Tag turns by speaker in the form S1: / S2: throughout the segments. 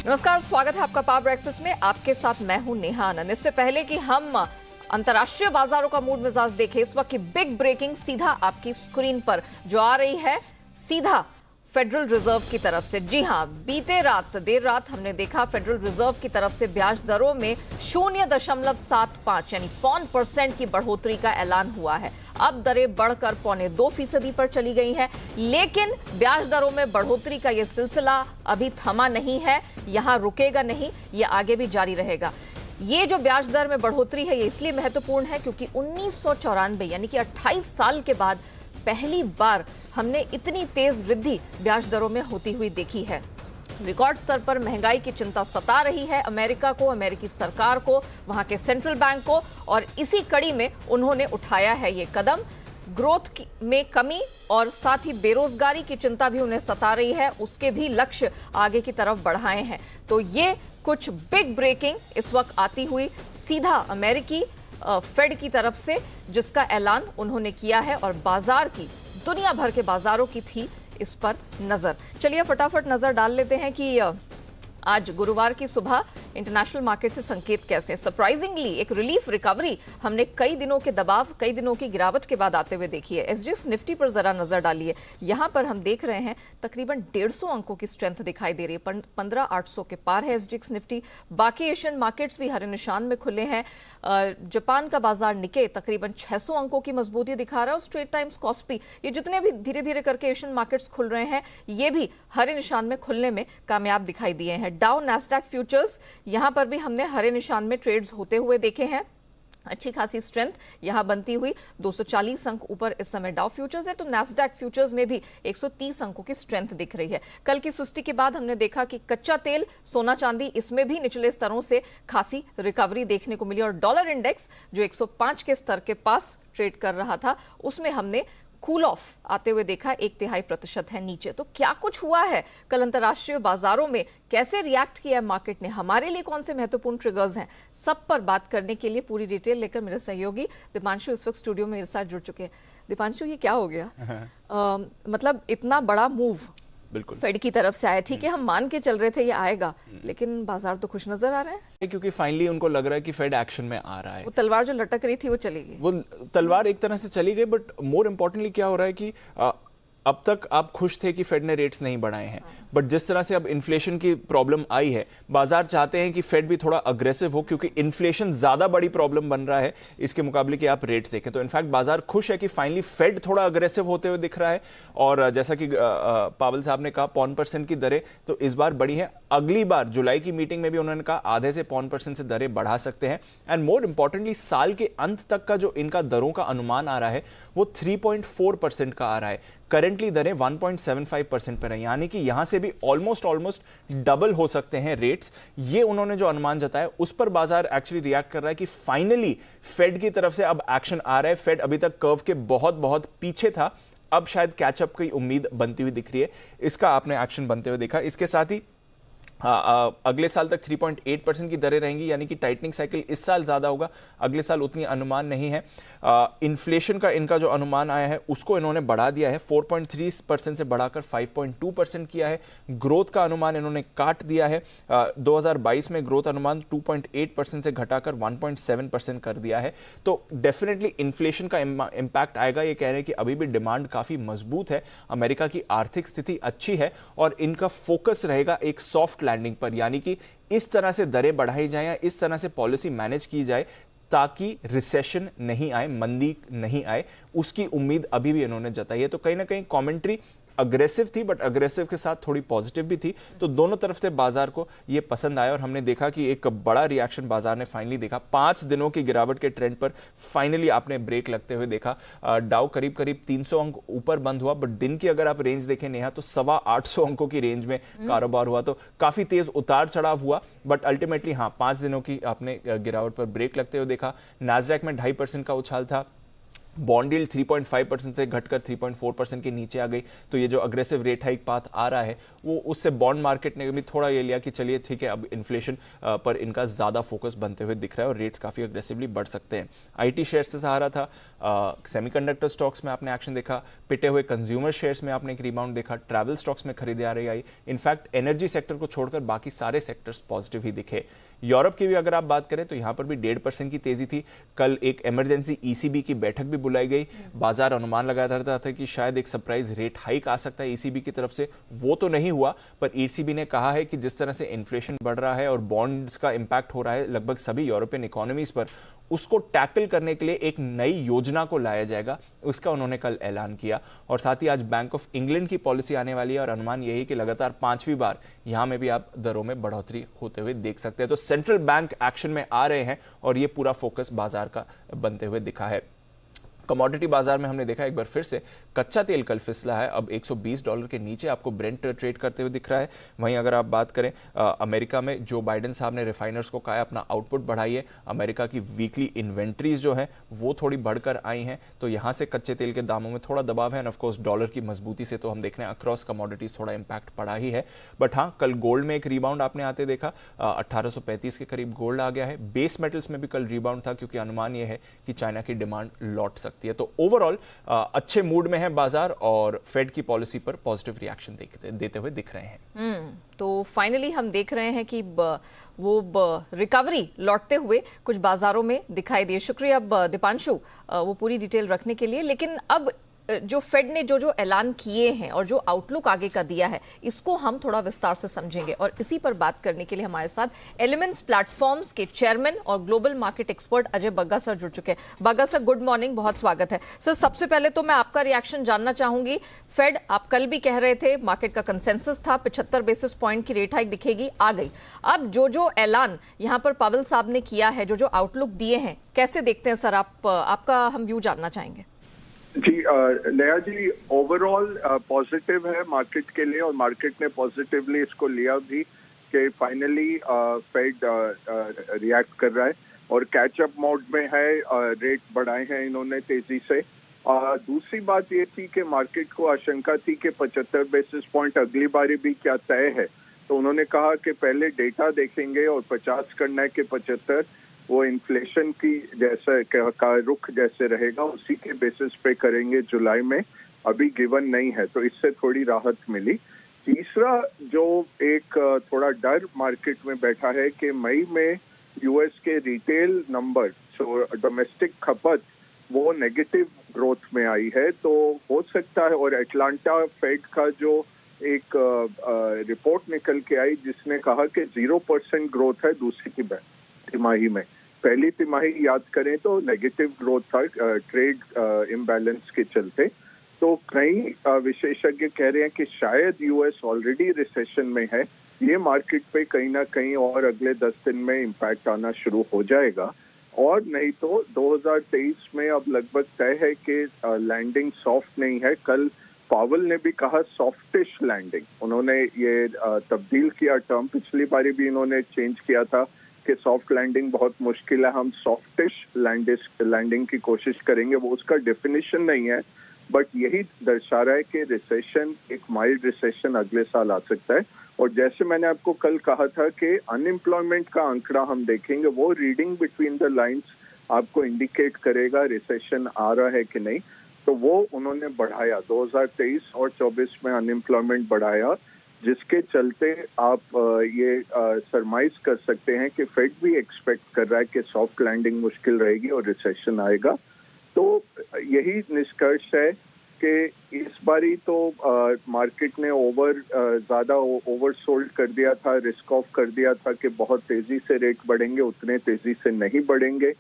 S1: नमस्कार, स्वागत है आपका पावर ब्रेकफास्ट में। आपके साथ मैं हूं नेहा आनंद। इससे पहले कि हम अंतर्राष्ट्रीय बाजारों का मूड मिजाज देखें, इस वक्त की बिग ब्रेकिंग सीधा आपकी स्क्रीन पर जो आ रही है, सीधा फेडरल रिजर्व की तरफ से। जी हां, बीते रात देर रात हमने देखा फेडरल रिजर्व की तरफ से ब्याज दरों में 0.75 यानी 0.5% की बढ़ोतरी का ऐलान हुआ है। अब दरें बढ़कर 0.25% पर चली गई हैं, लेकिन ब्याज दरों में बढ़ोतरी का यह सिलसिला अभी थमा नहीं है, यहां रुकेगा नहीं, यह आगे भी जारी रहेगा। ये जो ब्याज दर में बढ़ोतरी है, ये इसलिए महत्वपूर्ण है क्योंकि 1994 यानी कि 28 साल के बाद पहली बार हमने इतनी तेज वृद्धि ब्याज दरों में होती हुई देखी है। रिकॉर्ड स्तर पर महंगाई की चिंता सता रही है अमेरिका को, अमेरिकी सरकार को, वहां के सेंट्रल बैंक को, और इसी कड़ी में उन्होंने उठाया है ये कदम। ग्रोथ में कमी और साथ ही बेरोजगारी की चिंता भी उन्हें सता रही है, उसके भी लक्ष्य आगे की तरफ बढ़ाए हैं। तो ये कुछ बिग ब्रेकिंग इस वक्त आती हुई सीधा अमेरिकी फेड की तरफ से, जिसका ऐलान उन्होंने किया है, और बाजार की, दुनिया भर के बाजारों की थी इस पर नजर। चलिए फटाफट नजर डाल लेते हैं कि आज गुरुवार की सुबह इंटरनेशनल मार्केट से संकेत कैसे। सरप्राइजिंगली एक रिलीफ रिकवरी हमने कई दिनों के दबाव, कई दिनों की गिरावट के बाद आते हुए देखी है। एसजीएक्स निफ्टी पर जरा नजर डालिए। यहां पर हम देख रहे हैं तकरीबन 150 अंकों की स्ट्रेंथ दिखाई दे रही है। 15,800 के पार है एसजीएक्स निफ्टी। बाकी एशियन मार्केट्स भी हरे निशान में खुले हैं। जापान का बाजार निके तकरीबन 600 अंकों की मजबूती दिखा रहा है, और स्ट्रेट टाइम्स कॉस्पी, ये जितने भी धीरे धीरे करके एशियन मार्केट्स खुल रहे हैं, ये भी हरे निशान में खुलने में कामयाब दिखाई दिए हैं। डाउ, नैस्डैक फ्यूचर्स, यहां पर भी हमने हरे निशान में ट्रेड्स होते हुए देखे हैं। अच्छी खासी स्ट्रेंथ यहां बनती हुई 240 अंक ऊपर इस समय डाउ फ्यूचर्स है, तो नैस्डैक फ्यूचर्स में भी 130 अंकों की स्ट्रेंथ दिख रही है। कल की सुस्ती के बाद हमने देखा कि कच्चा तेल, सोना चांदी, इसमें भी निचले स्तरों से खासी रिकवरी देखने को मिली, और डॉलर इंडेक्स जो 105 के स्तर के पास ट्रेड कर रहा था, उसमें हमने कूल ऑफ आते हुए देखा, 0.1% है नीचे। तो क्या कुछ हुआ है कल अंतर्राष्ट्रीय बाजारों में, कैसे रिएक्ट किया है मार्केट ने, हमारे लिए कौन से महत्वपूर्ण ट्रिगर्स हैं, सब पर बात करने के लिए पूरी डिटेल लेकर मेरे सहयोगी दीपांशु इस वक्त स्टूडियो में मेरे साथ जुड़ चुके हैं। दीपांशु, ये क्या हो गया? मतलब इतना बड़ा मूव
S2: बिल्कुल
S1: फेड की तरफ से आया। ठीक है, हम मान के चल रहे थे ये आएगा, लेकिन बाजार तो खुश नजर आ रहे हैं,
S2: क्योंकि फाइनली उनको लग रहा है कि फेड एक्शन में आ रहा है।
S1: वो तलवार जो लटक रही थी वो चली गई,
S2: वो तलवार एक तरह से चली गई, बट मोर इम्पोर्टेंटली क्या हो रहा है कि अब तक आप खुश थे कि फेड ने रेट्स नहीं बढ़ाए हैं, बट जिस तरह से अब इन्फ्लेशन की प्रॉब्लम आई है, बाजार चाहते हैं कि फेड भी थोड़ा अग्रेसिव हो, क्योंकि इन्फ्लेशन ज्यादा बड़ी प्रॉब्लम बन रहा है इसके मुकाबले कि आप रेट्स देखें। तो इनफैक्ट बाजार खुश है कि फाइनली फेड थोड़ा अग्रेसिव होते हुए दिख रहा है, और जैसा कि पावल साहब ने कहा 0.5% की दरें तो इस बार बढ़ी है। अगली बार जुलाई की मीटिंग में भी उन्होंने कहा आधे से 0.5% से दरें बढ़ा सकते हैं। एंड मोर इंपॉर्टेंटली साल के अंत तक का जो इनका दरों का अनुमान आ रहा है वो 3.4% का आ रहा है। करेंटली दरें 1.75% पर है, यानी कि यहां से भी ऑलमोस्ट डबल हो सकते हैं रेट्स। ये उन्होंने जो अनुमान जताया उस पर बाजार एक्चुअली रिएक्ट कर रहा है कि फाइनली फेड की तरफ से अब एक्शन आ रहा है। फेड अभी तक कर्व के बहुत पीछे था, अब शायद कैचअप की उम्मीद बनती हुई दिख रही है। इसका आपने एक्शन बनते हुए देखा। इसके साथ ही अगले साल तक 3.8% की दरें रहेंगी, यानी कि टाइटनिंग साइकिल इस साल ज्यादा होगा, अगले साल उतनी अनुमान नहीं है। इन्फ्लेशन का इनका जो अनुमान आया है उसको इन्होंने बढ़ा दिया है, 4.3% से बढ़ाकर 5.2% किया है। ग्रोथ का अनुमान इन्होंने काट दिया है, 2022 में ग्रोथ अनुमान 2.8% से घटाकर 1.7% कर दिया है। तो डेफिनेटली इन्फ्लेशन का इंपैक्ट आएगा। ये कह रहे हैं कि अभी भी डिमांड काफी मजबूत है, अमेरिका की आर्थिक स्थिति अच्छी है, और इनका फोकस रहेगा एक सॉफ्ट लैंडिंग पर, यानी कि इस तरह से दरें बढ़ाई जाए या इस तरह से पॉलिसी मैनेज की जाए ताकि रिसेशन नहीं आए, मंदी नहीं आए, उसकी उम्मीद अभी भी इन्होंने जताई है। तो कहीं ना कहीं कमेंट्री अग्रेसिव थी, बट अग्रेसिव के साथ थोड़ी पॉजिटिव भी थी। तो दोनों तरफ से बाजार को ये पसंद आया, और हमने देखा कि एक बड़ा रिएक्शन बाजार ने फाइनली देखा। 5 दिनों की गिरावट के ट्रेंड पर फाइनली आपने ब्रेक लगते हुए देखा। डाउ करीब 300 अंक ऊपर बंद हुआ, बट दिन की अगर आप रेंज देखें नेहा, तो 825 अंकों की रेंज में कारोबार हुआ। तो काफी तेज उतार चढ़ाव हुआ, बट अल्टीमेटली 5 दिनों की आपने गिरावट पर ब्रेक लगते हुए देखा। नैस्डैक में 2.5% का उछाल था, बॉन्ड यील्ड 3.5% से घटकर 3.4% के नीचे आ गई। तो ये जो अग्रेसिव रेट हाइक पाथ आ रहा है वो उससे बॉन्ड मार्केट ने भी थोड़ा ये लिया कि चलिए ठीक है, अब इन्फ्लेशन पर इनका ज्यादा फोकस बनते हुए दिख रहा है और रेट्स काफी अग्रेसिवली बढ़ सकते हैं। आईटी शेयर से सहारा था, सेमीकंडक्टर स्टॉक्स में आपने एक्शन देखा, पिटे हुए कंज्यूमर शेयर्स में आपने एक रिबाउंड देखा, ट्रैवल स्टॉक्स में खरीदारी आई। इनफैक्ट एनर्जी सेक्टर को छोड़कर बाकी सारे सेक्टर्स पॉजिटिव ही दिखे। यूरोप की भी अगर आप बात करें तो यहां पर भी 1.5% की तेजी थी। कल एक इमरजेंसी ईसीबी की बैठक भी बुलाई गई। बाजार अनुमान लगाया रहा था कि शायद एक सरप्राइज रेट हाइक आ सकता है ईसीबी की तरफ से, वो तो नहीं हुआ, पर ईसीबी ने कहा है कि जिस तरह से इन्फ्लेशन बढ़ रहा है और बॉन्ड्स का इंपैक्ट हो रहा है लगभग सभी यूरोपियन इकोनॉमीज पर, उसको टैकल करने के लिए एक नई योजना को लाया जाएगा, उसका उन्होंने कल ऐलान किया। और साथ ही आज बैंक ऑफ इंग्लैंड की पॉलिसी आने वाली है और अनुमान यही कि लगातार 5वीं बार यहां में भी आप दरों में बढ़ोतरी होते हुए देख सकते हैं। तो सेंट्रल बैंक एक्शन में आ रहे हैं और ये पूरा फोकस बाजार का बनते हुए दिखा है। कमोडिटी बाजार में हमने देखा एक बार फिर से कच्चा तेल कल फिसला है, अब $120 के नीचे आपको ब्रेंट ट्रेड करते हुए दिख रहा है। वहीं अगर आप बात करें अमेरिका में जो बाइडेन साहब ने रिफाइनर्स को कहा है अपना आउटपुट बढ़ाइए, अमेरिका की वीकली इन्वेंट्रीज जो है वो थोड़ी बढ़कर आई हैं, तो यहां से कच्चे तेल के दामों में थोड़ा दबाव है। एंड ऑफ कोर्स डॉलर की मजबूती से तो हम देख रहे हैं अक्रॉस कमोडिटीज थोड़ा इंपैक्ट पड़ा ही है। बट हाँ, कल गोल्ड में एक रिबाउंड आपने आते देखा, 1835 के करीब गोल्ड आ गया है। बेस मेटल्स में भी कल रिबाउंड था क्योंकि अनुमान यह है कि चाइना की डिमांड लौट सकती है। तो ओवरऑल अच्छे मूड में है बाजार और फेड की पॉलिसी पर पॉजिटिव रिएक्शन देते हुए दिख रहे हैं।
S1: तो फाइनली हम देख रहे हैं कि वो रिकवरी लौटते हुए कुछ बाजारों में दिखाई दी। शुक्रिया अब दीपांशु वो पूरी डिटेल रखने के लिए। लेकिन अब जो फेड ने जो ऐलान किए हैं और जो आउटलुक आगे का दिया है, इसको हम थोड़ा विस्तार से समझेंगे और इसी पर बात करने के लिए हमारे साथ एलिमेंट्स प्लेटफॉर्म्स के चेयरमैन और global market expert Ajay Bagga sir जुड़ चुके हैं। बग्गा सर, गुड मॉर्निंग, बहुत स्वागत है सर। सबसे पहले तो मैं आपका रिएक्शन जानना चाहूंगी। फेड, आप कल भी कह रहे थे, मार्केट का कंसेंसस था 75 बेसिस पॉइंट की रेट हाइक दिखेगी, आ गई। अब जो ऐलान यहां पर पावेल साहब ने किया है, जो आउटलुक दिए हैं, कैसे देखते हैं सर आप? आपका हम व्यू जानना चाहेंगे।
S3: जी नया जी, ओवरऑल पॉजिटिव है मार्केट के लिए और मार्केट ने पॉजिटिवली इसको लिया भी कि फाइनली फेड रिएक्ट कर रहा है और कैचअप मोड में है। रेट बढ़ाए हैं इन्होंने तेजी से। दूसरी बात ये थी कि मार्केट को आशंका थी कि 75 बेसिस पॉइंट अगली बारी भी क्या तय है, तो उन्होंने कहा कि पहले डेटा देखेंगे और 50 करना है कि 75 वो इन्फ्लेशन की जैसा का रुख जैसे रहेगा उसी के बेसिस पे करेंगे जुलाई में। अभी गिवन नहीं है, तो इससे थोड़ी राहत मिली। तीसरा जो एक थोड़ा डर मार्केट में बैठा है कि मई में यूएस के रिटेल नंबर, जो डोमेस्टिक खपत, वो नेगेटिव ग्रोथ में आई है, तो हो सकता है। और अटलांटा फेड का जो एक रिपोर्ट निकल के आई जिसने कहा कि 0% ग्रोथ है दूसरी तिमाही में। पहली तिमाही याद करें तो नेगेटिव ग्रोथ था ट्रेड इम्बैलेंस के चलते। तो कई विशेषज्ञ कह रहे हैं कि शायद यूएस ऑलरेडी रिसेशन में है। ये मार्केट पे कहीं ना कहीं और अगले 10 दिन में इम्पैक्ट आना शुरू हो जाएगा, और नहीं तो 2023 में अब लगभग तय है कि लैंडिंग सॉफ्ट नहीं है। कल पावेल ने भी कहा सॉफ्टिश लैंडिंग, उन्होंने ये तब्दील किया टर्म, पिछली बारी भी इन्होंने चेंज किया था कि सॉफ्ट लैंडिंग बहुत मुश्किल है, हम सॉफ्टिश लैंडिंग की कोशिश करेंगे। वो उसका डेफिनेशन नहीं है, बट यही दर्शा रहा है कि रिसेशन, एक माइल्ड रिसेशन अगले साल आ सकता है। और जैसे मैंने आपको कल कहा था कि अनएम्प्लॉयमेंट का आंकड़ा हम देखेंगे, वो रीडिंग बिटवीन द लाइंस आपको इंडिकेट करेगा रिसेशन आ रहा है कि नहीं। तो वो उन्होंने बढ़ाया, 2023 और 24 में अनएम्प्लॉयमेंट बढ़ाया, जिसके चलते आप ये सरमाइज कर सकते हैं कि फेड भी एक्सपेक्ट कर रहा है कि सॉफ्ट लैंडिंग मुश्किल रहेगी और रिसेशन आएगा। तो यही निष्कर्ष है कि इस बारी तो मार्केट ने ज़्यादा ओवरसोल्ड कर दिया था, रिस्क ऑफ कर दिया था कि बहुत तेजी से रेट बढ़ेंगे, उतने तेजी से नहीं बढ़ेंगे।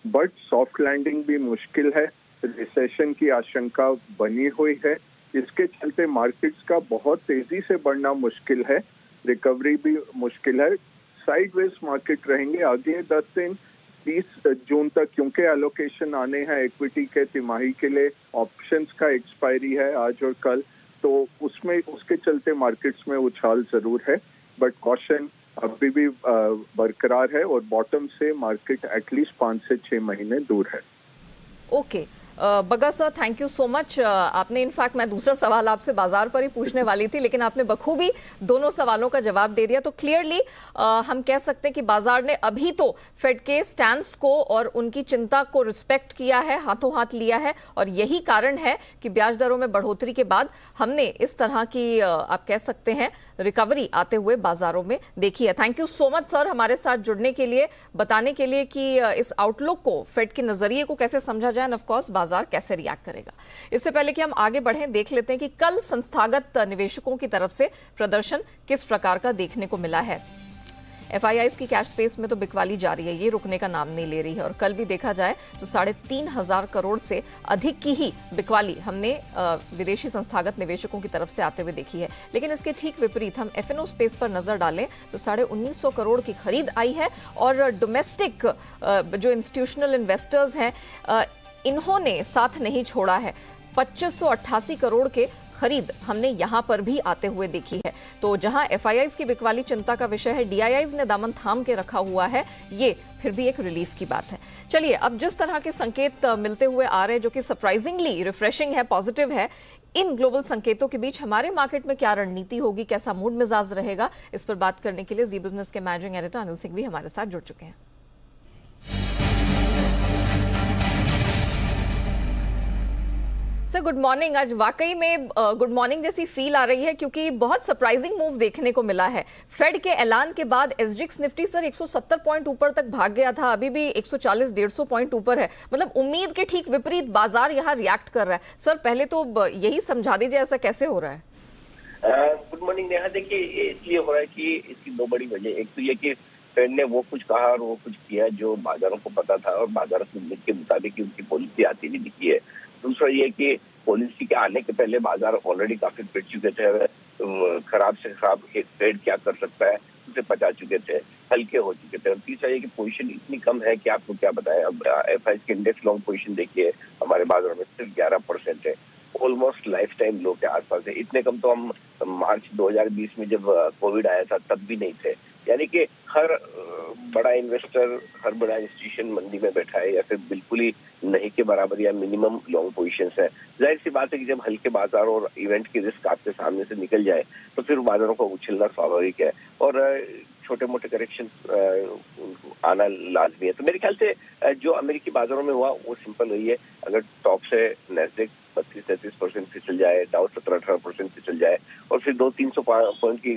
S3: बट सॉफ्ट लैंडिंग भी मुश्किल है, रिसेशन की आशंका बनी हुई है, इसके चलते मार्केट्स का बहुत तेजी से बढ़ना मुश्किल है, रिकवरी भी मुश्किल है। साइडवेज मार्केट रहेंगे आगे 10 दिन, 30 जून तक, क्योंकि एलोकेशन आने हैं इक्विटी के तिमाही के लिए, ऑप्शंस का एक्सपायरी है आज और कल, तो उसमें उसके चलते मार्केट्स में उछाल जरूर है, बट कॉशन अभी भी बरकरार है और बॉटम से मार्केट एटलीस्ट 5 से 6 महीने दूर है।
S1: ओके बगा sir, thank you so much. आपने इनफैक्ट, मैं दूसरा सवाल आपसे बाजार पर ही पूछने वाली थी, लेकिन आपने बखूबी दोनों सवालों का जवाब दे दिया। तो क्लियरली हम कह सकते हैं कि बाजार ने अभी तो फेड के स्टैंस को और उनकी चिंता को रिस्पेक्ट किया है, हाथों हाथ लिया है, और यही कारण है कि ब्याज दरों में बढ़ोतरी के बाद हमने इस तरह की आप कह सकते हैं रिकवरी आते हुए बाजारों में देखी है। Thank you so much sir, हमारे साथ जुड़ने के लिए, बताने के लिए कि इस आउटलुक को, फेड के नजरिए को कैसे समझा जाए, ऑफ कोर्स बाजार कैसे रिएक्ट करेगा। इससे पहले कि हम आगे बढ़ें, देख लेते हैं कि कल संस्थागत निवेशकों की तरफ से प्रदर्शन किस प्रकार का देखने को मिला है। एफआईआईज की कैश स्पेस में तो बिकवाली जारी है, ये रुकने का नाम नहीं ले रही है, और कल भी देखा जाए तो 3,500 करोड़ से अधिक की ही बिकवाली हमने विदेशी संस्थागत निवेशकों की तरफ से आते हुए देखी है। लेकिन इसके ठीक विपरीत हम एफएनओ स्पेस पर नजर डालें तो 1,950 करोड़ की खरीद आई है, और डोमेस्टिक जो इंस्टीट्यूशनल इन्वेस्टर्स हैं इन्होंने साथ नहीं छोड़ा है। 2,588 करोड़ के खरीद हमने यहां पर भी आते हुए देखी है। तो जहां एफआईआईज की बिकवाली चिंता का विषय है, डीआईआईज ने दामन थाम के रखा हुआ है, ये फिर भी एक रिलीफ की बात है। चलिए, अब जिस तरह के संकेत मिलते हुए आ रहे हैं, जो कि सरप्राइजिंगली रिफ्रेशिंग है, पॉजिटिव है, इन ग्लोबल संकेतों के बीच हमारे मार्केट में क्या रणनीति होगी, कैसा मूड मिजाज रहेगा, इस पर बात करने के लिए जी बिजनेस के मैनेजिंग एडिटर अनिल सिंह भी हमारे साथ जुड़ चुके हैं। Sir good morning. आज वाकई में गुड मॉर्निंग जैसी फील आ रही है, क्योंकि बहुत सरप्राइजिंग मूव देखने को मिला है। फेड के ऐलान के बाद एसजीएक्स निफ्टी सर 170 पॉइंट ऊपर तक भाग गया था, अभी भी 140-150 पॉइंट ऊपर है। मतलब उम्मीद के ठीक विपरीत बाजार यहाँ रिएक्ट कर रहा है। सर पहले तो यही समझा दीजिए, ऐसा कैसे हो रहा है?
S4: Good morning Neha. देखिए, ये इसलिए हो रहा है कि इसकी दो बड़ी वजह। एक तो ये कि फेड ने वो कुछ कहा और वो कुछ किया जो बाजारों को पता था, और बाजार की उम्मीद के मुताबिक उनकी पॉलिसी आती भी दिखी है। दूसरा ये कि पॉलिसी के आने के पहले बाजार ऑलरेडी काफी पिट चुके थे, खराब से खराब फेड क्या कर सकता है उसे पचा चुके थे, हल्के हो चुके थे। और तीसरा ये कि पोजीशन इतनी कम है कि आपको क्या बताएं। अब एफआईआईज के इंडेक्स लॉन्ग पोजीशन देखिए, हमारे बाजार में सिर्फ 11% है, ऑलमोस्ट लाइफ टाइम लो के आसपास है। इतने कम तो हम मार्च 2020 में जब कोविड आया था तब भी नहीं थे। यानी कि हर बड़ा इन्वेस्टर, हर बड़ा इंस्टीट्यूशन मंदी में बैठा है, या फिर बिल्कुल ही नहीं के बराबर या मिनिमम लॉन्ग पोजीशंस है। जाहिर सी बात है कि जब हल्के बाजार और इवेंट की रिस्क आपके सामने से निकल जाए तो फिर बाजारों को उछलना स्वाभाविक है, और छोटे मोटे करेक्शन आना लाजमी है। तो मेरे ख्याल से जो अमेरिकी बाजारों में हुआ वो सिंपल हुई है। अगर टॉप से नैस्डैक 32-33% फिसल जाए, डाउ 17-18% फिसल जाए, और फिर 200-300 पॉइंट की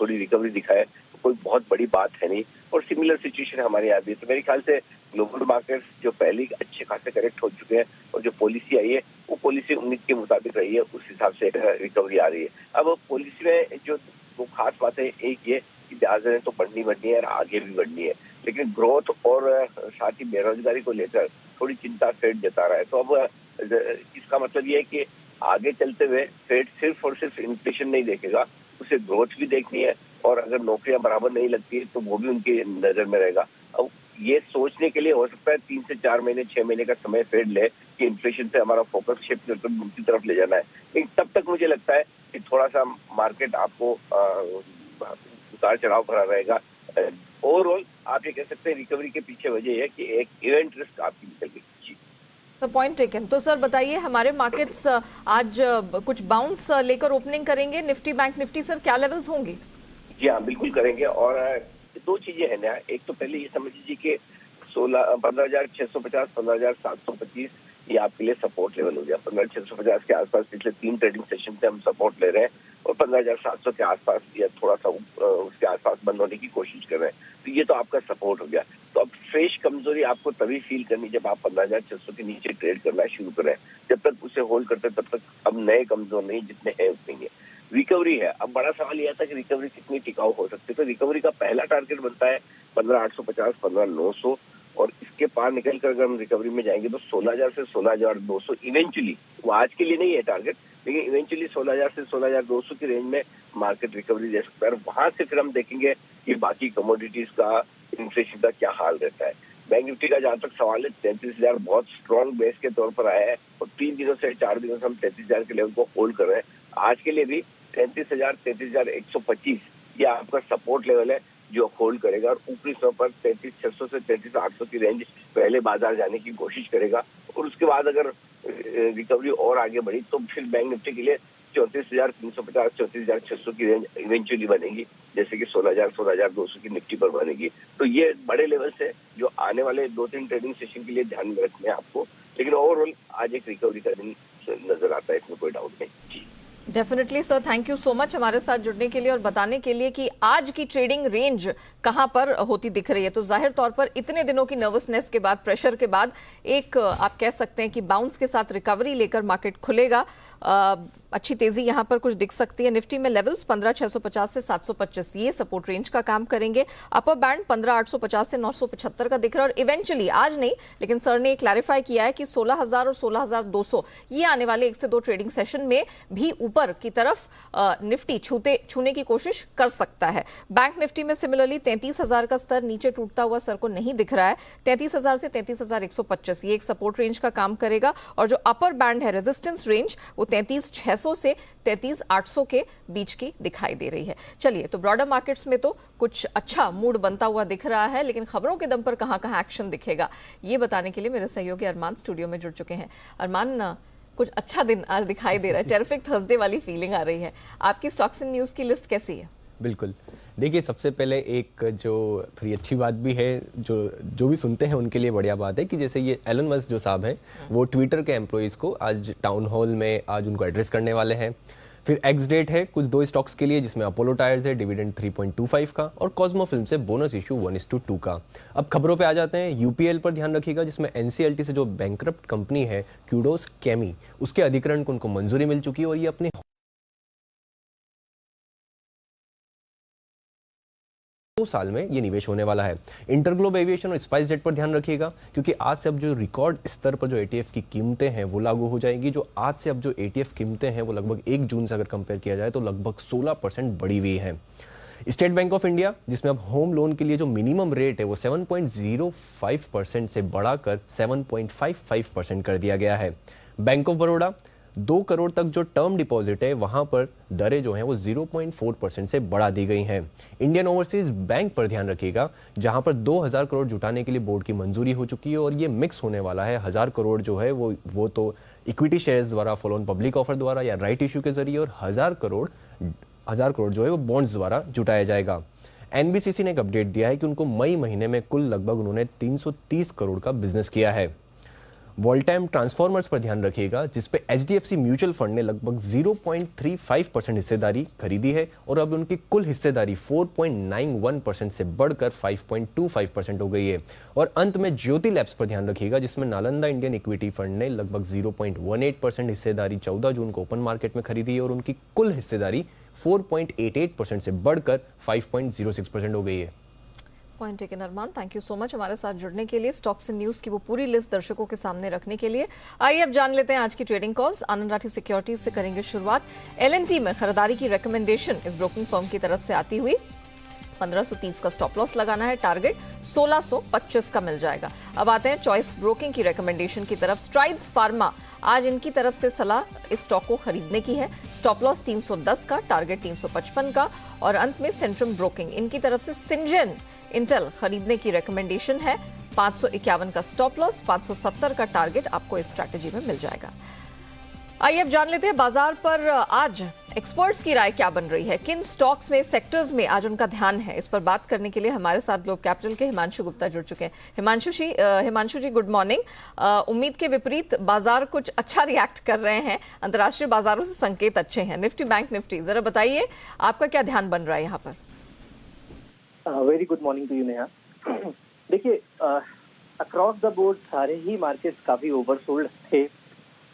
S4: थोड़ी रिकवरी दिखाए, तो कोई बहुत बड़ी बात है नहीं। और सिमिलर सिचुएशन हमारे यहाँ भी है। तो मेरे ख्याल से ग्लोबल मार्केट्स जो पहले अच्छे खासे करेक्ट हो चुके हैं, और जो पॉलिसी आई है वो पॉलिसी उम्मीद के मुताबिक रही है, उस हिसाब से रिकवरी आ रही है। अब पॉलिसी में जो वो खास बात है, एक ये कि ब्याज दरें तो बढ़नी है और आगे भी बढ़नी है, लेकिन ग्रोथ और साथ ही बेरोजगारी को लेकर थोड़ी चिंता फेड जता रहा है। तो अब इसका मतलब ये है कि आगे चलते हुए फेड सिर्फ और सिर्फ इन्फ्लेशन नहीं देखेगा, उसे ग्रोथ भी देखनी है, और अगर नौकरियां बराबर नहीं लगती तो वो भी उनकी नजर में रहेगा। अब ये सोचने के लिए हो सकता है 3 से 4 महीने 6 महीने का समय फेड ले कि इन्फ्लेशन से हमारा फोकस शिफ्ट करके दूसरी तरफ ले जाना है। लेकिन तब तक मुझे लगता है कि थोड़ा सा मार्केट आपको उतार चढ़ाव भरा रहेगा। ओवरऑल आप ये कह सकते हैं रिकवरी के पीछे वजह है कि एक इवेंट रिस्क आपकी निकल गई।
S1: Sir point taken. तो सर बताइए, हमारे मार्केट्स आज कुछ बाउंस लेकर ओपनिंग करेंगे, निफ्टी बैंक निफ्टी सर क्या लेवल्स होंगे?
S4: जी हाँ, बिल्कुल करेंगे। और दो चीजें हैं ना। एक तो पहले ये समझ लीजिए कि 15,650, 15,725 ये आपके लिए सपोर्ट लेवल हो गया। 15,650 के आसपास पिछले 3 ट्रेडिंग सेशन से हम सपोर्ट ले रहे हैं, और 15,700 के आसपास या थोड़ा सा उसके आसपास बंद होने की कोशिश कर रहे हैं। तो ये तो आपका सपोर्ट हो गया। तो अब फ्रेश कमजोरी आपको तभी फील करनी जब आप 15,600 के नीचे ट्रेड करना शुरू करें। जब तक उसे होल्ड करते तब तक अब नए कमजोर नहीं, जितने हैं उतने ही। रिकवरी है, अब बड़ा सवाल यह था कि रिकवरी कितनी टिकाऊ हो सकती है। तो रिकवरी का पहला टारगेट बनता है 15,850, 15,900, और इसके पार निकल कर अगर हम रिकवरी में जाएंगे तो 16,000 से 16,200 इवेंचुअली, वो आज के लिए नहीं है टारगेट, लेकिन इवेंचुअली 16,000 से 16,200 की रेंज में मार्केट रिकवरी दे सकता है। और वहां से फिर हम देखेंगे कि बाकी कमोडिटीज का, इन्फ्लेशन का क्या हाल रहता है। बैंक निफ्टी का जहां तक सवाल है, 33,000 बहुत स्ट्रॉन्ग बेस के तौर पर आया है, और 3 दिनों से 4 दिनों से हम 33,000 के लेवल को होल्ड कर रहे हैं। आज के लिए भी 33,000, 33,125 ये आपका सपोर्ट लेवल है जो होल्ड करेगा, और ऊपरी स्तर पर 33,600 से 33,800 की रेंज पहले बाजार जाने की कोशिश करेगा, और उसके बाद अगर रिकवरी और आगे बढ़ी तो फिर बैंक निफ्टी के लिए 34,350 34,600 की रेंज इवेंचुअली बनेगी, जैसे कि 16,000 16,200 की निफ्टी पर बनेगी। तो ये बड़े लेवल से जो आने वाले 2-3 ट्रेडिंग सेशन के लिए ध्यान में रखने हैं आपको, लेकिन ओवरऑल आज एक रिकवरी का दिन नजर आता है, इसमें कोई डाउट नहीं जी।
S1: Definitely sir, thank you so much हमारे साथ जुड़ने के लिए और बताने के लिए कि आज की ट्रेडिंग रेंज कहां पर होती दिख रही है। तो जाहिर तौर पर इतने दिनों की नर्वसनेस के बाद, प्रेशर के बाद एक आप कह सकते हैं कि बाउंस के साथ रिकवरी लेकर मार्केट खुलेगा। अच्छी तेजी यहां पर कुछ दिख सकती है। निफ्टी में लेवल्स 15,650 से 725 ये सपोर्ट रेंज का काम करेंगे। अपर बैंड 15,850 से 975 का दिख रहा है और इवेंचुअली आज नहीं, लेकिन सर ने क्लैरिफाई किया है कि 16,000 और 16,200 ये आने वाले 1 से 2 ट्रेडिंग सेशन में भी ऊपर की तरफ निफ्टी छूने की कोशिश कर सकता है। बैंक निफ्टी में सिमिलरली 33,000 का स्तर नीचे टूटता हुआ सर को नहीं दिख रहा है। 33,000 से 33,125 ये एक सपोर्ट रेंज का काम करेगा और जो अपर बैंड है रेजिस्टेंस रेंज वो 33,600 से 33,800 के बीच की दिखाई दे रही है। चलिए, तो ब्रॉडर मार्केट्स में तो कुछ अच्छा मूड बनता हुआ दिख रहा है, लेकिन खबरों के दम पर कहां कहां एक्शन दिखेगा ये बताने के लिए मेरे सहयोगी अरमान स्टूडियो में जुड़ चुके हैं। अरमान, कुछ अच्छा दिन आज दिखाई दे रहा है, टेरिफिक थर्सडे वाली फीलिंग आ रही है। आपकी स्टॉक्स एंड न्यूज की लिस्ट कैसी है?
S5: बिल्कुल, देखिए सबसे पहले एक जो थोड़ी अच्छी बात भी है, जो भी सुनते हैं उनके लिए बढ़िया बात है कि जैसे ये एलन मस्क जो साहब हैं वो ट्विटर के एम्प्लॉइज़ को आज टाउन हॉल में आज उनको एड्रेस करने वाले हैं। फिर एक्स डेट है कुछ 2 स्टॉक्स के लिए, जिसमें अपोलो टायर्स है डिविडेंड 3.25 का और कॉस्मो फिल्म से बोनस इशू 1:2 का। अब खबरों पे आ जाते हैं। यूपीएल पर ध्यान रखिएगा, जिसमें एनसीएलटी से जो बैंकरप्ट कंपनी है क्यूडोस केमी, उसके अधिग्रहण को उनको मंजूरी मिल चुकी है और ये अपने 2 साल में ये निवेश होने वाला है। इंटरग्लोब एविएशन और स्पाइस जेट पर ध्यान रखिएगा, क्योंकि आज से अब जो रिकॉर्ड स्तर पर जो एटीएफ की कीमतें हैं वो लागू हो जाएगी। जो आज से अब जो एटीएफ कीमतें हैं वो लगभग 1 जून से अगर कंपेयर किया जाए तो लगभग 16% बढ़ी हुई है। स्टेट बैंक ऑफ इंडिया, जिसमें अब होम लोन के लिए जो मिनिमम रेट है वो 7.05% से बढ़ाकर 7.55% कर दिया गया है। बैंक ऑफ बड़ौदा 2 करोड़ तक जो टर्म डिपॉजिट है वहां पर दरें जो हैं वो 0.4% से बढ़ा दी गई हैं। इंडियन ओवरसीज बैंक पर ध्यान रखिएगा, जहां पर 2,000 करोड़ जुटाने के लिए बोर्ड की मंजूरी हो चुकी है और ये मिक्स होने वाला है। 1,000 करोड़ जो है वो तो इक्विटी शेयर्स द्वारा, फॉलो ऑन पब्लिक ऑफर द्वारा या राइट इशू के जरिए, और 1,000 करोड़ जो है वो बॉन्ड्स द्वारा जुटाया जाएगा। एनबीसीसी ने एक अपडेट दिया है कि उनको मई महीने में कुल लगभग उन्होंने 330 करोड़ का बिजनेस किया है। वोल्टाइम ट्रांसफॉर्मर्स पर ध्यान रखिएगा, जिसपे एचडीएफसी म्यूचुअल फंड ने लगभग 0.35% हिस्सेदारी खरीदी है और अब उनकी कुल हिस्सेदारी 4.91% से बढ़कर 5.25% हो गई है। और अंत में ज्योति लैब्स पर ध्यान रखिएगा, जिसमें नालंदा इंडियन इक्विटी फंड ने लगभग 0.18% हिस्सेदारी 14 जून को ओपन मार्केट में खरीदी है और उनकी कुल हिस्सेदारी 4.88% से बढ़कर 5.06% हो गई है।
S1: Point taken Arman, thank you so much हमारे साथ जुड़ने के लिए, स्टॉक्स एंड न्यूज की वो पूरी लिस्ट दर्शकों के सामने रखने के लिए। आइए अब जान लेते हैं आज की ट्रेडिंग कॉल्स। आनंद राठी सिक्योरिटीज से करेंगे शुरुआत। एलएनटी में खरीदारी की रिकमेंडेशन इस ब्रोकिंग फर्म की तरफ से आती हुई 1530 का स्टॉप लॉस लगाना है, टारगेट 1625 का मिल जाएगा। अब आते हैं चॉइस ब्रोकिंग की रिकमेंडेशन की तरफ। स्ट्राइड्स फार्मा, आज इनकी तरफ से सलाह इस स्टॉक को खरीदने की है, स्टॉप लॉस 310 का, टारगेट 355 का। और अंत में सेंट्रम ब्रोकिंग, इनकी तरफ से सिंजन इंटेल खरीदने की रिकमेंडेशन है, 551 का स्टॉप लॉस, 570 का टारगेट आपको इस स्ट्रैटेजी में मिल जाएगा। आइए अब जान लेते हैं बाजार पर आज एक्सपर्ट्स की राय क्या बन रही है, किन स्टॉक्स में, सेक्टर्स में आज उनका ध्यान है। इस पर बात करने के लिए हमारे साथ ग्लोब कैपिटल के हिमांशु गुप्ता जुड़ चुके हैं। हिमांशु जी गुड मॉर्निंग। उम्मीद के विपरीत बाजार कुछ अच्छा रिएक्ट कर रहे हैं, अंतर्राष्ट्रीय बाजारों से संकेत अच्छे हैं, निफ्टी बैंक निफ्टी, जरा बताइए आपका क्या ध्यान बन रहा है यहाँ पर?
S6: Very good morning to you Neha. देखिए, अक्रॉस द बोर्ड सारे ही मार्केट्स काफी ओवरसोल्ड थे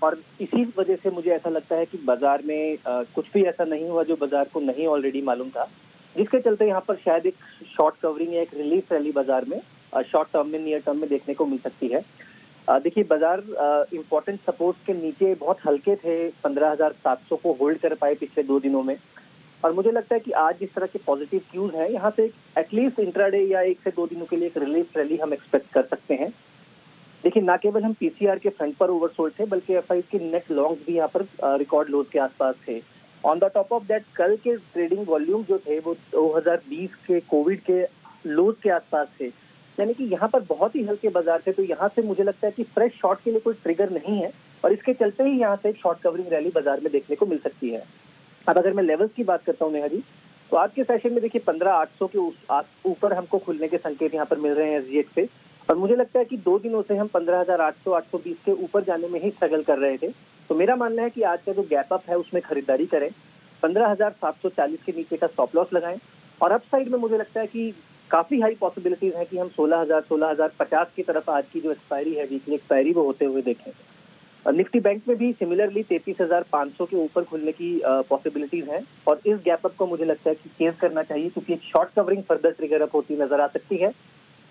S6: और इसी वजह से मुझे ऐसा लगता है कि बाजार में कुछ भी ऐसा नहीं हुआ जो बाजार को नहीं ऑलरेडी मालूम था, जिसके चलते यहाँ पर शायद एक शॉर्ट कवरिंग या एक रिलीफ रैली बाजार में शॉर्ट टर्म में, नियर टर्म में देखने को मिल सकती है। देखिए, बाजार इंपॉर्टेंट सपोर्ट के नीचे बहुत हल्के थे, 15,700 को होल्ड कर पाए पिछले 2 दिनों में, और मुझे लगता है कि आज जिस तरह के पॉजिटिव क्यूज हैं, यहाँ से एटलीस्ट इंट्राडे या 1 से 2 दिनों के लिए एक रिलीफ रैली हम एक्सपेक्ट कर सकते हैं। देखिए, ना केवल हम पीसीआर के फ्रंट पर ओवरसोल्ड थे, बल्कि एफआईज के नेट लॉन्ग्स भी यहाँ पर रिकॉर्ड लोज के आसपास थे। On the top of that, कल के ट्रेडिंग वॉल्यूम जो थे वो 2020 के कोविड के लोज के आसपास थे। यानी कि यहाँ पर बहुत ही हल्के बाजार थे, तो यहाँ से मुझे लगता है कि फ्रेश शॉर्ट के लिए कोई ट्रिगर नहीं है और इसके चलते ही यहाँ से एक शॉर्ट कवरिंग रैली बाजार में देखने को मिल सकती है। अब अगर मैं लेवल्स की बात करता हूँ नेहा जी, तो आज के सेशन में देखिए 15,800 के ऊपर हमको खुलने के संकेत यहाँ पर मिल रहे हैं SGX से, और मुझे लगता है कि 2 दिनों से हम 15,800 820 के ऊपर जाने में ही स्ट्रगल कर रहे थे। तो मेरा मानना है कि आज का जो गैप अप है उसमें खरीदारी करें, 15,740 के नीचे का स्टॉप लॉस लगाएं, और अप साइड में मुझे लगता है कि काफी हाई पॉसिबिलिटीज है कि हम 16,050 की तरफ आज की जो एक्सपायरी है, वीकली एक्सपायरी, वो होते हुए देखें। निफ्टी बैंक में भी सिमिलरली 33,500 के ऊपर खुलने की पॉसिबिलिटीज हैं, और इस गैप अप को मुझे लगता है कि चेज करना चाहिए, क्योंकि एक short covering further trigger up होती नजर आ सकती है।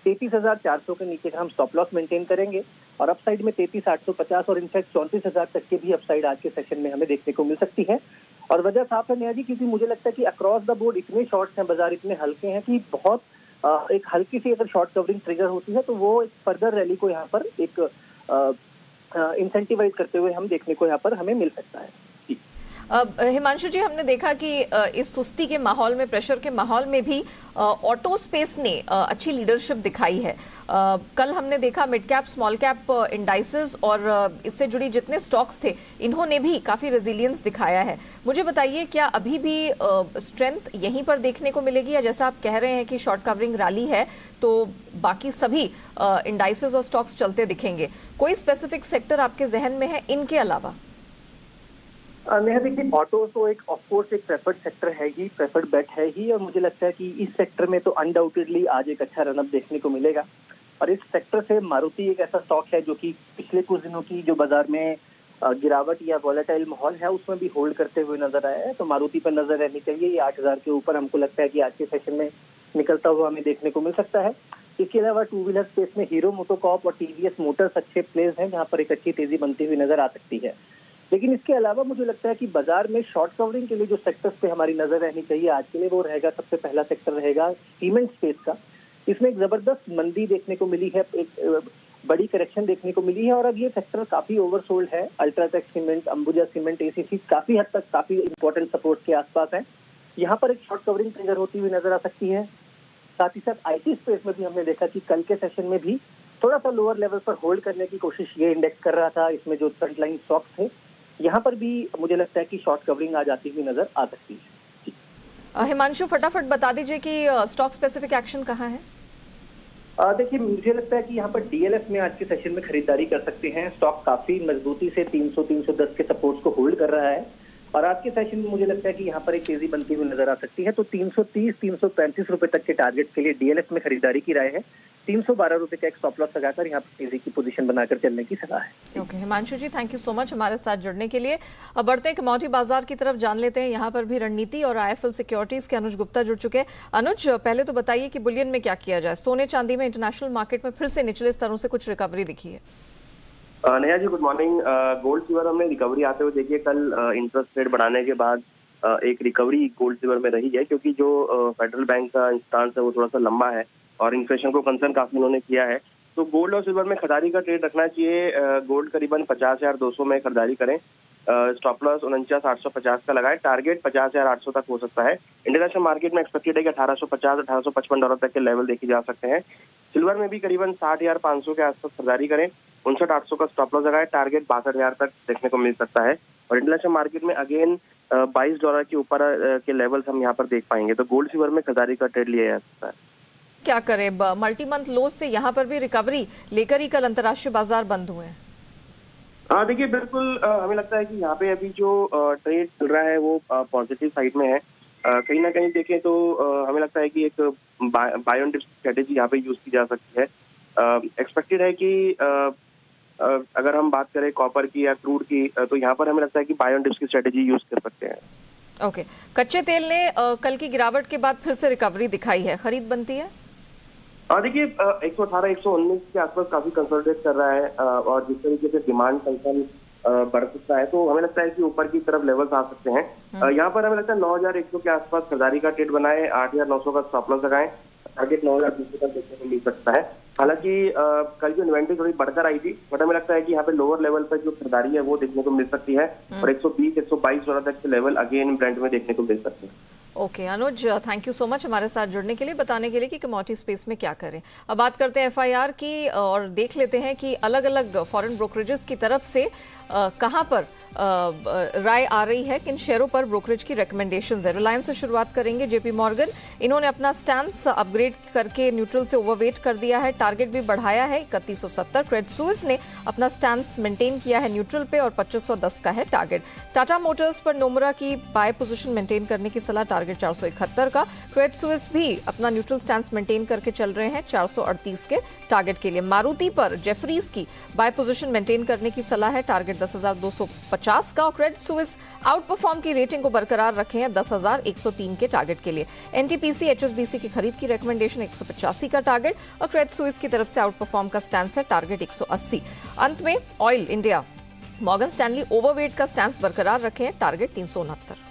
S6: 33,400 के नीचे का हम स्टॉप लॉस मेंटेन करेंगे, और अपसाइड में 33,850 और इनफैक्ट 34,000 तक के भी अपसाइड आज के सेशन में हमें देखने को मिल सकती है। और वजह साफ है नेहा जी, क्योंकि मुझे लगता है कि अक्रॉस द बोर्ड इतने शॉर्ट्स हैं, बाजार इतने हल्के हैं कि बहुत एक हल्की सी अगर शॉर्ट कवरिंग ट्रिगर होती है तो वो एक फर्दर रैली को यहाँ पर एक इंसेंटिवाइज करते हुए हम देखने को यहाँ पर हमें मिल सकता है।
S1: हिमांशु जी, हमने देखा कि इस सुस्ती के माहौल में, प्रेशर के माहौल में भी ऑटो स्पेस ने अच्छी लीडरशिप दिखाई है। कल हमने देखा mid cap, small cap indices और इससे जुड़ी जितने स्टॉक्स थे, इन्होंने भी काफी रेजिलियंस दिखाया है। मुझे बताइए, क्या अभी भी स्ट्रेंथ यहीं पर देखने को मिलेगी, या जैसा आप कह रहे हैं कि शॉर्ट कवरिंग रैली है तो बाकी सभी इंडाइसेस और स्टॉक्स चलते दिखेंगे? कोई स्पेसिफिक सेक्टर आपके जहन में है इनके अलावा?
S6: नेहा देखिए, ऑटो तो एक ऑफकोर्स एक प्रेफर्ड सेक्टर है ही, प्रेफर्ड बेट है ही, और मुझे लगता है कि इस सेक्टर में तो अनडाउटेडली आज एक अच्छा रनअप देखने को मिलेगा। और इस सेक्टर से मारुति एक ऐसा स्टॉक है जो कि पिछले कुछ दिनों की जो बाजार में गिरावट या वॉलेटाइल माहौल है उसमें भी होल्ड करते हुए नजर आया है, तो मारुति पर नजर रहनी चाहिए। ये 8,000 के ऊपर हमको लगता है कि आज के सेशन में निकलता हुआ हमें देखने को मिल सकता है। इसके अलावा टू व्हीलर स्पेस में हीरो मोटोकॉर्प और TVS मोटर्स अच्छे प्लेस हैं, जहाँ पर एक अच्छी तेजी बनती हुई नजर आ सकती है। लेकिन इसके अलावा मुझे लगता है कि बाजार में शॉर्ट कवरिंग के लिए जो सेक्टर्स पे हमारी नजर रहनी चाहिए आज के लिए, वो रहेगा, सबसे पहला सेक्टर रहेगा सीमेंट स्पेस का। इसमें एक जबरदस्त मंदी देखने को मिली है, एक बड़ी करेक्शन देखने को मिली है, और अब ये सेक्टर काफी ओवरसोल्ड है। UltraTech cement, Ambuja cement, ACC काफी हद तक काफी इंपॉर्टेंट सपोर्ट के आसपास है। यहाँ पर एक शॉर्ट कवरिंग ट्रिगर होती हुई नजर आ सकती है। साथ ही साथ IT स्पेस में भी हमने देखा कि कल के सेशन में भी थोड़ा सा लोअर लेवल पर होल्ड करने की कोशिश ये इंडेक्स कर रहा था। इसमें जो फ्रंट लाइन स्टॉक्स थे, यहाँ पर भी मुझे लगता है कि शॉर्ट कवरिंग आ जाती हुई नजर आ सकती है।
S1: हिमांशु, फटाफट बता दीजिए कि स्टॉक स्पेसिफिक एक्शन कहाँ है?
S6: देखिए, मुझे लगता है कि यहाँ पर DLF में आज के सेशन में खरीदारी कर सकते हैं। स्टॉक काफी मजबूती से 300-310 के सपोर्ट्स को होल्ड कर रहा है, और आज के सेशन में मुझे लगता है कि यहाँ पर एक तेजी बनती हुई नजर आ सकती है। तो 330-335 रुपए तक के टारगेट के लिए DLF में खरीदारी की राय है। 312 रुपए का एक स्टॉप लॉस लगाकर यहाँ पर तेजी की पोजीशन बनाकर चलने की सलाह है।
S1: Okay, Himanshu ji, thank you so much हमारे साथ जुड़ने के लिए। अब बढ़ते हैं कमोडिटी बाजार की तरफ, जान लेते हैं यहाँ पर भी रणनीति और IIFL सिक्योरिटीज के अनुज गुप्ता जुड़ चुके हैं। अनुज, पहले तो बताइए कि बुलियन में क्या किया जाए? सोने चांदी में इंटरनेशनल मार्केट में फिर से निचले स्तरों से कुछ रिकवरी दिखी है।
S7: Neha ji, good morning. Gold silver हमने रिकवरी आते हुए देखिए, कल इंटरेस्ट रेट बढ़ाने के बाद एक रिकवरी गोल्ड सिल्वर में रही है, क्योंकि जो फेडरल बैंक का स्टांस है वो थोड़ा सा लंबा है और इन्फ्लेशन को कंसर्न काफी उन्होंने किया है। तो गोल्ड और सिल्वर में खरीदारी का ट्रेड रखना चाहिए। गोल्ड करीबन 50,200 में खरीदारी करें, स्टॉप लॉस 49,850 का लगाए, टारगेट 50,800 तक हो सकता है। इंटरनेशनल मार्केट में एक्सपेक्टेड है कि 1850-1855 डॉलर तक के लेवल देखे जा सकते हैं। सिल्वर में भी करीबन 60,500 के आसपास खरीदारी करें, 59,800 का स्टॉप लॉस लगाए, टारगेट 62,000 तक देखने को मिल सकता है। और इंटरनेशनल मार्केट में अगेन $22 के ऊपर के लेवल्स हम यहाँ पर देख पाएंगे। तो गोल्ड सिल्वर में खरीदारी का ट्रेड लिया जा सकता है।
S1: क्या करें, मल्टी मंथ लो से यहाँ पर भी रिकवरी लेकर ही कल अंतर्राष्ट्रीय बाजार बंद हुए हैं।
S7: हाँ देखिए, बिल्कुल हमें लगता है कि यहाँ पे अभी जो ट्रेड चल रहा है वो पॉजिटिव साइड में है। कहीं ना कहीं देखें तो हमें लगता है कि एक बाय ऑन डिप स्ट्रेटेजी यहाँ पे यूज की जा सकती है। एक्सपेक्टेड है कि अगर हम बात करें कॉपर की या क्रूड की, तो यहाँ पर हमें लगता है कि बाय ऑन डिप्स की स्ट्रेटेजी यूज कर सकते हैं।
S1: ओके, कच्चे तेल ने कल की गिरावट के बाद फिर से रिकवरी दिखाई है, खरीद बनती है?
S7: देखिए, 118-119 के आसपास काफी कंसोलिडेट कर रहा है, और जिस तरीके से डिमांड कंसर्न बढ़ सकता है तो हमें लगता है कि ऊपर की तरफ लेवल्स आ सकते हैं। यहाँ पर हमें लगता है 9,100 के आसपास खरीदारी का ट्रेड बनाए, 8,900 का स्टॉप लॉस लगाएं, टारगेट 9,200 तक देखने को मिल सकता है। हालांकि कल जो इन्वेंट्री थोड़ी बढ़कर आई थी, बट हमें लगता है कि यहाँ पे लोअर लेवल पर जो खरीदारी है वो देखने को मिल सकती है, और $120-122 तक के लेवल अगेन ब्रेंट में देखने को मिल सकते हैं।
S1: Okay Anuj, thank you so much हमारे साथ जुड़ने के लिए, बताने के लिए कि कमोडिटी स्पेस में क्या करें। अब बात करते हैं एफआईआर की और देख लेते हैं कि अलग अलग फॉरेन ब्रोकरेजेस की तरफ से कहां पर राय आ रही है, किन शेयरों पर ब्रोकरेज की रिकमेंडेशंस है। रिलायंस से शुरुआत करेंगे। जेपी मॉर्गन, इन्होंने अपना स्टैंस अपग्रेड करके न्यूट्रल से ओवरवेट कर दिया है, टारगेट भी बढ़ाया है 3170। क्रेडिट स्विस ने अपना स्टैंस मेंटेन किया है न्यूट्रल पे और 2510 का है टारगेट। टाटा मोटर्स पर नोमरा की बाय पोजीशन मेंटेन करने की सलाह, टारगेट 471 का। क्रेडिट स्विस भी अपना न्यूट्रल स्टैंस मेंटेन करके चल रहे हैं 438 के टारगेट के लिए। मारुति पर जेफरीज की बाय पोजीशन मेंटेन करने की सलाह है, टारगेट 10,250 का। और क्रेडिट स्विस आउट परफॉर्म की रेटिंग को बरकरार रखे हैं 10,103 के टारगेट के लिए। एनटीपीसी एचएसबीसी की खरीद की रिकमेंडेशन 185 का टारगेट और क्रेडिट स्विस की तरफ से आउट परफॉर्म का स्टैंस है, टारगेट 180। अंत में oil India, Morgan Stanley overweight का स्टैंस बरकरार रखे हैं, टारगेट 369।